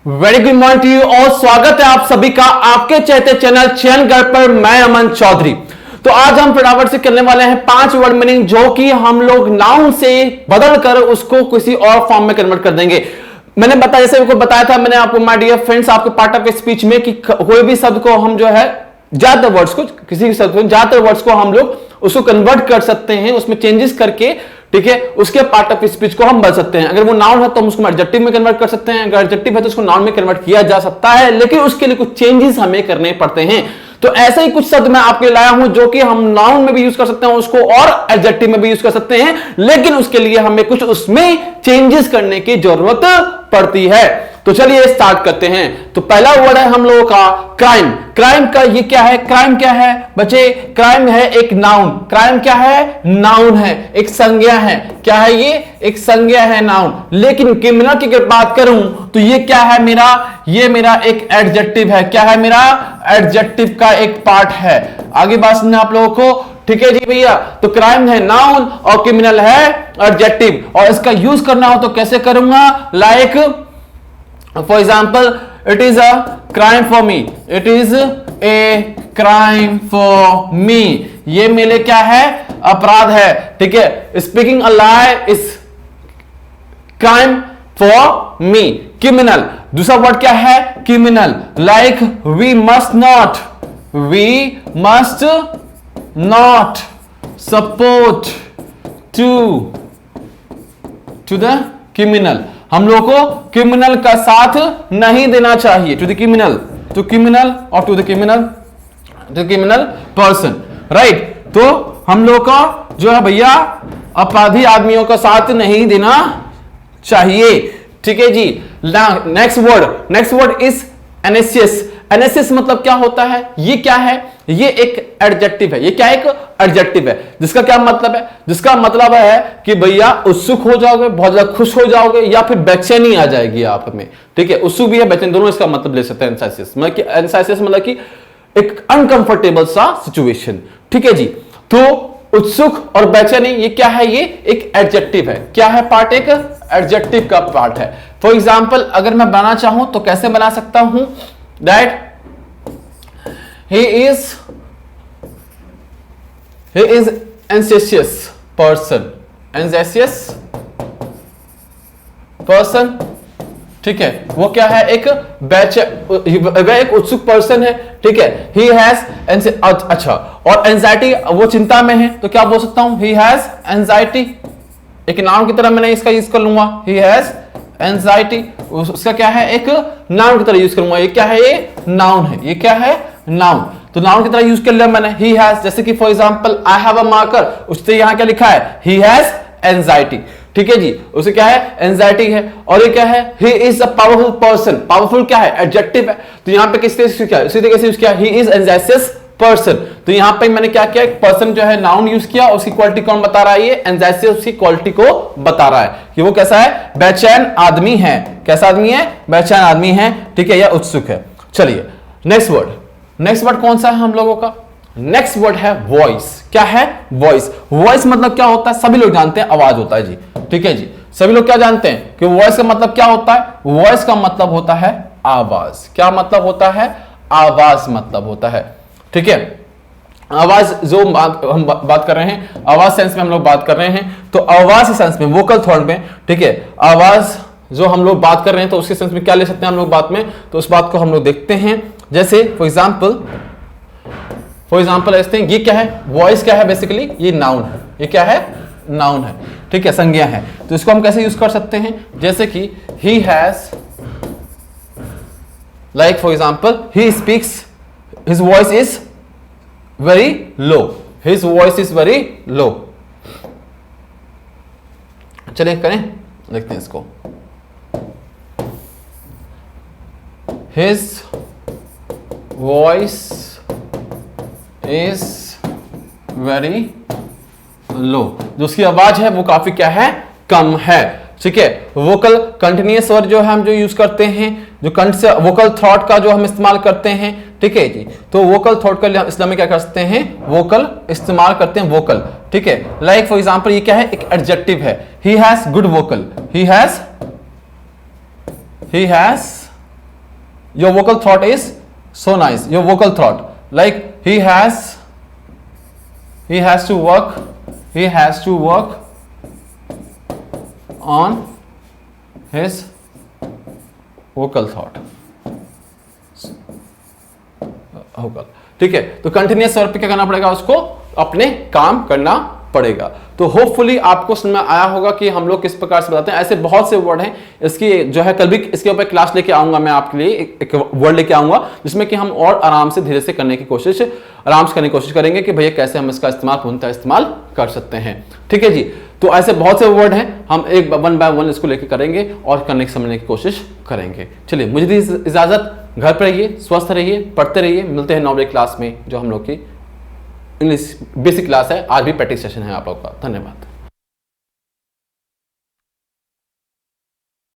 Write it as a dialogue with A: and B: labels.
A: Very good morning to you और स्वागत है आप सभी का आपके चहते चैनल चयनगढ़ पर। मैं अमन चौधरी। तो आज हम फटाफट से करने वाले हैं 5 वर्ड मीनिंग जो कि हम लोग नाउन से बदल कर उसको किसी और फॉर्म में कन्वर्ट कर देंगे। मैंने बताया, जैसे आपको बताया था मैंने आपको, माय डियर फ्रेंड्स, आपके पार्ट ऑफ स्पीच में कि कोई भी शब्द को हम जो है ज्यादातर वर्ड्स को, किसी भी शब्द को ज्यादातर वर्ड्स को हम लोग उसको कन्वर्ट कर सकते हैं, उसमें चेंजेस करके, ठीक है, उसके पार्ट ऑफ स्पीच को हम बदल सकते हैं। अगर वो नाउन है तो हम उसको एडजेक्टिव में कन्वर्ट कर सकते हैं, अगर एडजेक्टिव है तो उसको नाउन में कन्वर्ट किया जा सकता है, लेकिन उसके लिए कुछ चेंजेस हमें करने पड़ते हैं। तो ऐसे ही कुछ शब्द मैं आपके लाया हूं जो कि हम नाउन में भी यूज कर सकते हैं उसको, और एडजेक्टिव में भी यूज कर सकते हैं, लेकिन उसके लिए हमें कुछ उसमें चेंजेस करने की जरूरत पड़ती है। तो चलिए स्टार्ट करते हैं। तो पहला वर्ड है हम लोगों का क्राइम। क्राइम का ये क्या है? क्राइम क्या है बच्चे? क्राइम है एक नाउन। क्राइम क्या है? नाउन है, एक संज्ञा है। क्या है ये? एक संज्ञा है, नाउन। लेकिन क्रिमिनल की अगर बात करूं तो ये क्या है मेरा? ये मेरा एक एडजेक्टिव है। क्या है मेरा? एडजेक्टिव का एक पार्ट है। आगे बात सुनना आप लोगों को, ठीक है जी भैया। तो क्राइम है नाउन और क्रिमिनल है एडजेक्टिव, और इसका यूज करना हो तो कैसे करूंगा? Like for example, it is a crime for me. It is a crime for me. ये मेरे क्या है? अपराध है, ठीक है। Speaking a lie is crime for me. Criminal, दूसरा वर्ड क्या है? Criminal. Like we must not support to the criminal. हम लोग को क्रिमिनल का साथ नहीं देना चाहिए। टू द क्रिमिनल और to the criminal person, right. तो हम लोग का जो है भैया अपराधी आदमियों का साथ नहीं देना चाहिए, ठीक है जी। नेक्स्ट वर्ड इज एनेसियस। एनेसियस मतलब क्या होता है? ये क्या है? ये एक एडजेक्टिव है। ये क्या? एक एडजेक्टिव है। जिसका क्या मतलब है? जिसका मतलब है कि भैया उत्सुक हो जाओगे, बहुत ज्यादा खुश हो जाओगे, या फिर बेचैनी आ जाएगी आप में, ठीक है। उत्सुक भी है, बेचैनी, दोनों इसका मतलब ले सकते हैं। एनेसियस मतलब कि एक अनकंफर्टेबल सा सिचुएशन, ठीक है जी। तो उत्सुक और बेचैनी ये क्या है? ये एक एडजेक्टिव है। क्या है? पार्ट एक एडजेक्टिव का पार्ट है। फॉर एग्जाम्पल, अगर मैं बनाना चाहूं तो कैसे बना सकता हूं? That he is anxious person, ठीक है। वो क्या है? एक वह एक उत्सुक पर्सन है, ठीक है। he has अच्छा, और एंजाइटी, वो चिंता में है, तो क्या बोल सकता हूं? he has anxiety। एक नाउन की तरह मैंने इसका यूज कर लूंगा, he has anxiety। उसका क्या है? एक नाउन की तरह यूज करूंगा। ये क्या है? ये नाउन है। ये क्या है? नाउन। तो नाउन की तरह यूज कर लिया मैंने, he has। जैसे कि for example, I have a marker, उससे यहां क्या लिखा है? he has anxiety, ठीक है जी। उसे क्या है? एंजाइटी है। और ये क्या है? he is a powerful person। Powerful क्या है? एडजेक्टिव है। तो यहां पे किस तरह से क्या है? इसी तरीके से यूज किया, he is anxious person। तो यहां पे मैंने क्या किया? एक पर्सन जो है नाउन यूज किया, उसकी क्वालिटी कौन बता रहा है? ये एंजाइसियस उसकी क्वालिटी को बता रहा है कि वो कैसा है? बेचैन आदमी है। कैसा आदमी है? बेचैन आदमी है, ठीक है, या उत्सुक है। चलिए नेक्स्ट वर्ड कौन सा है हम लोगों का? नेक्स्ट वर्ड है वॉइस। क्या है? वॉइस। वॉइस मतलब क्या होता है? सभी लोग जानते हैं, आवाज होता है जी, ठीक है जी। सभी लोग क्या जानते हैं कि वॉइस का मतलब क्या होता है? वॉइस का मतलब होता है आवाज। क्या मतलब होता है? आवाज मतलब होता है, ठीक है। आवाज जो हम बात कर रहे हैं, आवाज सेंस में हम लोग बात कर रहे हैं, तो आवाज के सेंस में, वोकल थॉट में, ठीक है, आवाज जो हम लोग बात कर रहे हैं तो उसके सेंस में क्या ले सकते हैं हम लोग बात में? तो उस बात को हम लोग देखते हैं। जैसे फॉर एग्जाम्पल ऐसे हैं, ये क्या है? वॉइस क्या है? बेसिकली ये नाउन है। ये क्या है? नाउन है, ठीक है, संज्ञा है। तो इसको हम कैसे यूज कर सकते हैं? जैसे कि he has, like for example, he speaks, his voice is very low। his voice is very low। चलिए करें, देखते हैं इसको। his voice is very low। जो उसकी आवाज है वो काफी क्या है? कम है, ठीक है। वोकल कंटिन्यूअस वर्ड जो है हम जो यूज करते हैं, जो कंठ से वोकल थॉट का जो हम इस्तेमाल करते हैं, ठीक है जी। तो वोकल थॉट का इस्लाम में क्या करते हैं? वोकल इस्तेमाल करते हैं, वोकल, ठीक है। लाइक फॉर एग्जांपल, ये क्या है? एक एडजेक्टिव है। He has good vocal. He has your vocal thought is so nice, your vocal thought, like he has to work on his vocal thought. ठीक है, तो कंटिन्यूअस वर्ब पे क्या करना पड़ेगा, उसको अपने काम करना पड़ेगा। तो होपफुली आपको समझ में आया होगा कि हम लोग किस प्रकार से बताते हैं। ऐसे बहुत से वर्ड हैं, इसकी जो है कल भी इसके ऊपर क्लास लेके आऊंगा मैं आपके लिए, एक वर्ड लेके आऊंगा जिसमें कि हम और आराम से धीरे से करने की कोशिश करेंगे कि भैया कैसे हम इसका इस्तेमाल पूर्णतः इस्तेमाल कर सकते हैं। ठीक है जी, तो ऐसे बहुत से वर्ड हैं, हम एक वन बाय वन इसको लेके करेंगे और करने की समझने की कोशिश करेंगे। चलिए मुझे दी इजाजत, घर पर रहिए, स्वस्थ रहिए, पढ़ते रहिए, मिलते हैं 9 बजे क्लास में जो हम लोग की इंग्लिश बेसिक क्लास है। आज भी प्रैक्टिस सेशन है आप लोग का। धन्यवाद।